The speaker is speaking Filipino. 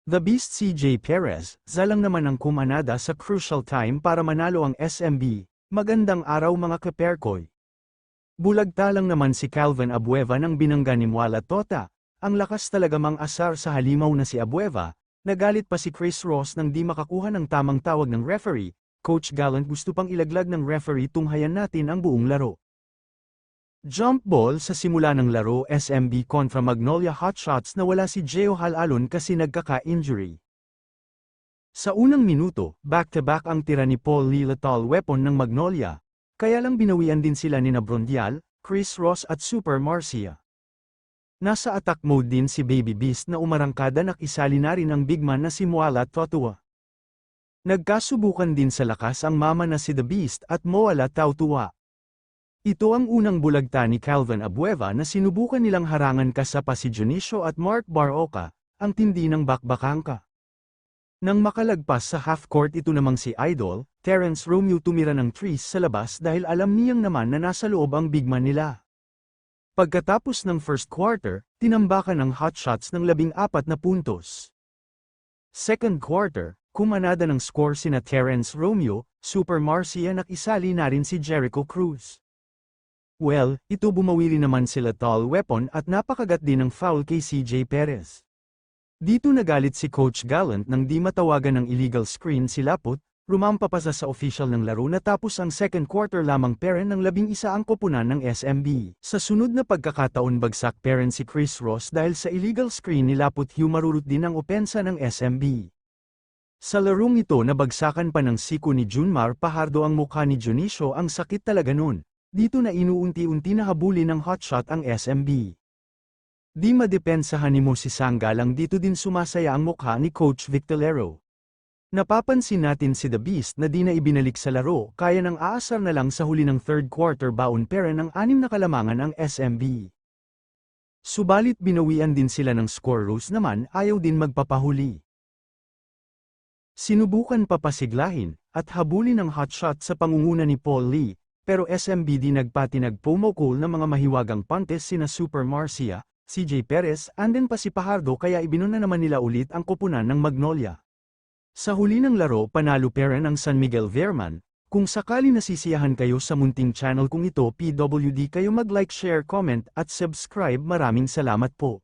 The Beast CJ Perez, zalang naman ang kumanada sa crucial time para manalo ang SMB. Magandang araw mga kaperkoy. Bulagta lang naman si Calvin Abueva ng binangga ni Mwala Tota. Ang lakas talaga mang asar sa halimaw na si Abueva. Nagalit pa si Chris Ross nang di makakuha ng tamang tawag ng referee. Coach Gallant gusto pang ilaglag ng referee tunghayan natin ang buong laro. Jump ball sa simula ng laro SMB kontra Magnolia Hotshots na wala si Gio Halalon kasi nagkaka-injury. Sa unang minuto, back-to-back ang tira ni Paul Lee lethal weapon ng Magnolia, kaya lang binawian din sila ni Brondial, Chris Ross at Super Marcia. Nasa attack mode din si Baby Beast na umarangkada nakisali na rin ang big man na si Mwala Totua. Nagkasubukan din sa lakas ang mama na si The Beast at Mwala Tautua. Ito ang unang bulagta ni Calvin Abueva na sinubukan nilang harangan kasapa si Junicio at Mark Barroca, ang tindi ng bakbakangka. Nang makalagpas sa half-court ito namang si Idol, Terence Romeo tumira ng threes sa labas dahil alam niyang naman na nasa loob ang bigman nila. Pagkatapos ng first quarter, tinambakan ng Hotshots ng 14 na puntos. Second quarter, kumanada ng score sina Terence Romeo, Super Marcia nakisali na rin si Jericho Cruz. Well, ito bumawi rin naman sila tall weapon at napakagat din ng foul kay CJ Perez. Dito nagalit si Coach Gallant nang di matawagan ng illegal screen si Laput, rumampa pa sa official ng laro natapos ang second quarter lamang peren ng 11 ang koponan ng SMB. Sa sunod na pagkakataon bagsak peren si Chris Ross dahil sa illegal screen ni Laput humarurot din ang opensa ng SMB. Sa larong ito nabagsakan pa ng siko ni Junmar Pajardo ang mukha ni Junicio ang sakit talaga nun. Dito na inuunti-unti na habulin ng hotshot ang SMB. Di madepensahan ni Mo si Sanggalang dito din sumasaya ang mukha ni Coach Victorero. Napapansin natin si The Beast na di na ibinalik sa laro kaya nang aasar na lang sa huli ng third quarter baon pera ng 6 na kalamangan ang SMB. Subalit binawian din sila ng score Rose naman ayaw din magpapahuli. Sinubukan papasiglahin at habulin ng hotshot sa pangunguna ni Paul Lee. Pero SMB di nagpumukol ng mga mahiwagang puntes sina Super Marcia, CJ Perez, andin pa si Pajardo kaya ibinuna naman nila ulit ang koponan ng Magnolia. Sa huli ng laro panalo peren ang San Miguel Verman. Kung sakali nasisiyahan kayo sa munting channel kung ito PWD kayo mag-like, share, comment at subscribe. Maraming salamat po.